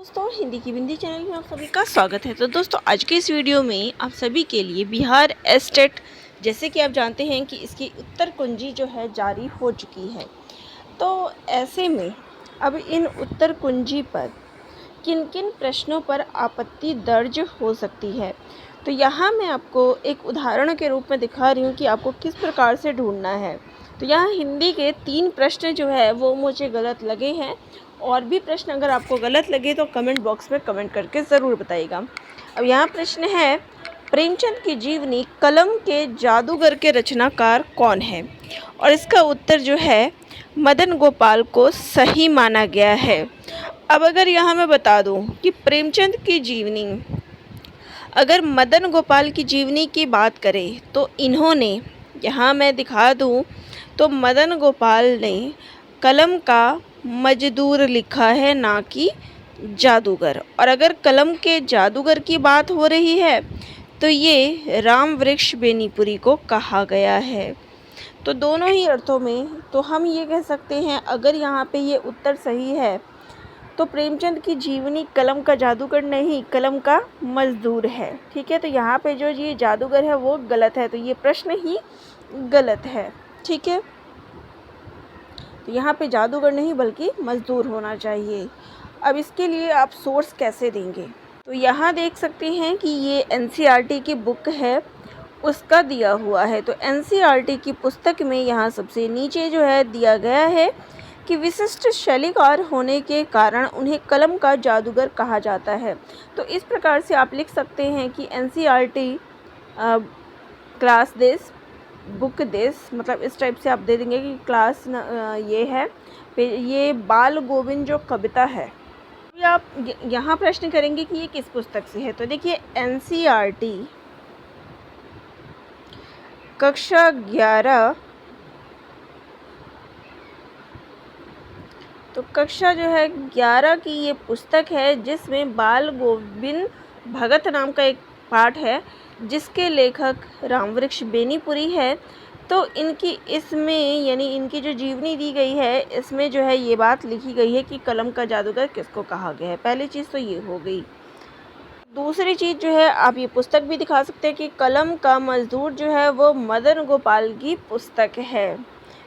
दोस्तों, हिंदी की बिंदी चैनल में आप सभी का स्वागत है। तो दोस्तों, आज के इस वीडियो में आप सभी के लिए बिहार एस्टेट, जैसे कि आप जानते हैं कि इसकी उत्तर कुंजी जो है जारी हो चुकी है। तो ऐसे में अब इन उत्तर कुंजी पर किन किन प्रश्नों पर आपत्ति दर्ज हो सकती है, तो यहाँ मैं आपको एक उदाहरण के रूप में दिखा रही हूँ कि आपको किस प्रकार से ढूंढना है। तो यहाँ हिंदी के 3 प्रश्न जो है वो मुझे गलत लगे हैं, और भी प्रश्न अगर आपको गलत लगे तो कमेंट बॉक्स में कमेंट करके ज़रूर बताइएगा। अब यहाँ प्रश्न है, प्रेमचंद की जीवनी कलम के जादूगर के रचनाकार कौन है? और इसका उत्तर जो है मदन गोपाल को सही माना गया है। अब अगर यहाँ मैं बता दूँ कि प्रेमचंद की जीवनी, अगर मदन गोपाल की जीवनी की बात करें तो इन्होंने, यहाँ मैं दिखा दूँ तो मदन गोपाल ने कलम का मजदूर लिखा है, ना कि जादूगर। और अगर कलम के जादूगर की बात हो रही है तो ये राम वृक्ष बेनीपुरी को कहा गया है। तो दोनों ही अर्थों में तो हम ये कह सकते हैं, अगर यहाँ पे ये उत्तर सही है तो प्रेमचंद की जीवनी कलम का जादूगर नहीं, कलम का मजदूर है। ठीक है, तो यहाँ पे जो ये जादूगर है वो गलत है, तो ये प्रश्न ही गलत है। ठीक है, तो यहाँ पे जादूगर नहीं बल्कि मजदूर होना चाहिए। अब इसके लिए आप सोर्स कैसे देंगे? तो यहाँ देख सकते हैं कि ये एनसीईआरटी की बुक है, उसका दिया हुआ है। तो एनसीईआरटी की पुस्तक में यहाँ सबसे नीचे जो है दिया गया है कि विशिष्ट शैलीकार होने के कारण उन्हें कलम का जादूगर कहा जाता है। तो इस प्रकार से आप लिख सकते हैं कि NCERT class this book this, मतलब इस टाइप से आप दे देंगे कि क्लास ये है, ये बाल गोविंद जो कविता है। अभी आप यहाँ प्रश्न करेंगे कि ये किस पुस्तक से है। तो देखिए, एनसीईआरटी कक्षा 11, तो कक्षा जो है 11 की ये पुस्तक है, जिसमें बाल गोविंद भगत नाम का एक पाठ है, जिसके लेखक रामवृक्ष बेनीपुरी है। तो इनकी इसमें यानी इनकी जो जीवनी दी गई है, इसमें जो है ये बात लिखी गई है कि कलम का जादूगर किसको कहा गया है। पहली चीज़ तो ये हो गई। दूसरी चीज़ जो है, आप ये पुस्तक भी दिखा सकते हैं कि कलम का मजदूर जो है वो मदन गोपाल की पुस्तक है।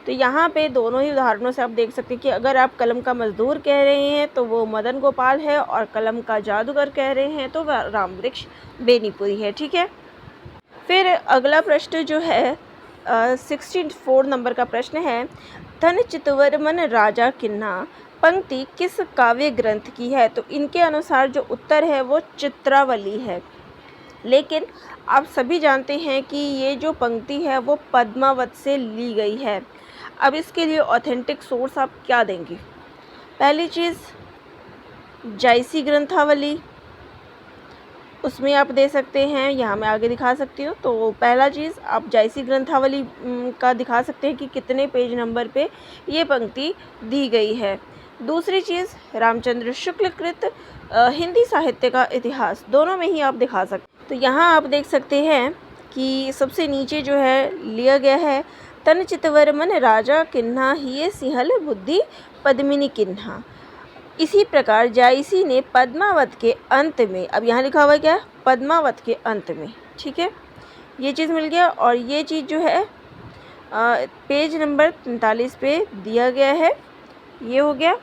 तो यहाँ पे दोनों ही उदाहरणों से आप देख सकते हैं कि अगर आप कलम का मजदूर कह रहे हैं तो वो मदन गोपाल है, और कलम का जादूगर कह रहे हैं तो वह रामवृक्ष बेनीपुरी है। ठीक है, फिर अगला प्रश्न जो है 64 नंबर का प्रश्न है, धन चितवर्मन राजा किन्हा पंक्ति किस काव्य ग्रंथ की है? तो इनके अनुसार जो उत्तर है वो चित्रावली है, लेकिन आप सभी जानते हैं कि ये जो पंक्ति है वो पद्मावत से ली गई है। अब इसके लिए ऑथेंटिक सोर्स आप क्या देंगे? पहली चीज़ जायसी ग्रंथावली, उसमें आप दे सकते हैं, यहाँ मैं आगे दिखा सकती हूँ। तो पहला चीज़ आप जायसी ग्रंथावली का दिखा सकते हैं कि कितने पेज नंबर पे ये पंक्ति दी गई है। दूसरी चीज़ रामचंद्र शुक्ल कृत हिंदी साहित्य का इतिहास, दोनों में ही आप दिखा सकते। तो यहाँ आप देख सकते हैं कि सबसे नीचे जो है लिया गया है, तन चितवर्मन राजा किन्हा हिये सिंहल बुद्धि पद्मिनी किन्हा। इसी प्रकार जायसी ने पद्मावत के अंत में, अब यहाँ लिखा हुआ क्या है? पद्मावत के अंत में। ठीक है, ये चीज़ मिल गया। और ये चीज़ जो है पेज नंबर 43 पे दिया गया है, ये हो गया।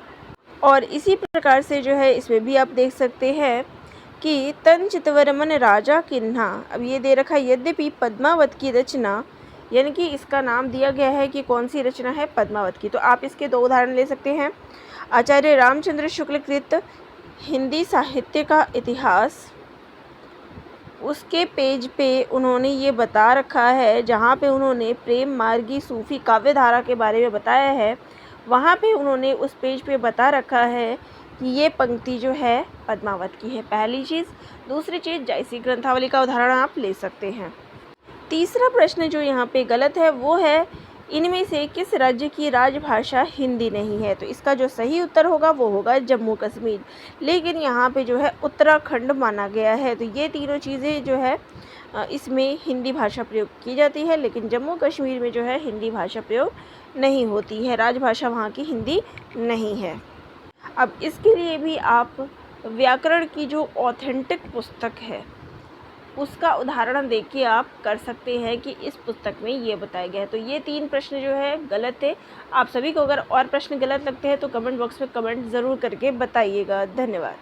और इसी प्रकार से जो है इसमें भी आप देख सकते हैं कि तन चितवर्मन राजा किन्हा, अब ये दे रखा है, यद्यपि पद्मावत की रचना, यानी कि इसका नाम दिया गया है कि कौन सी रचना है? पद्मावत की। तो आप इसके 2 उदाहरण ले सकते हैं। आचार्य रामचंद्र शुक्ल कृत हिंदी साहित्य का इतिहास, उसके पेज पे उन्होंने ये बता रखा है, जहाँ पे उन्होंने प्रेम मार्गी सूफी काव्य धारा के बारे में बताया है, वहाँ पे उन्होंने उस पेज पे बता रखा है कि ये पंक्ति जो है पद्मावत की है। पहली चीज़। दूसरी चीज़, जायसी ग्रंथावली का उदाहरण आप ले सकते हैं। तीसरा प्रश्न जो यहाँ पे गलत है वो है, इनमें से किस राज्य की राजभाषा हिंदी नहीं है? तो इसका जो सही उत्तर होगा वो होगा जम्मू कश्मीर, लेकिन यहाँ पे जो है उत्तराखंड माना गया है। तो ये तीनों चीज़ें जो है इसमें हिंदी भाषा प्रयोग की जाती है, लेकिन जम्मू कश्मीर में जो है हिंदी भाषा प्रयोग नहीं होती है, राजभाषा वहाँ की हिंदी नहीं है। अब इसके लिए भी आप व्याकरण की जो ऑथेंटिक पुस्तक है उसका उदाहरण देख के आप कर सकते हैं कि इस पुस्तक में ये बताया गया है। तो ये 3 प्रश्न जो है गलत थे। आप सभी को अगर और प्रश्न गलत लगते हैं तो कमेंट बॉक्स में कमेंट ज़रूर करके बताइएगा। धन्यवाद।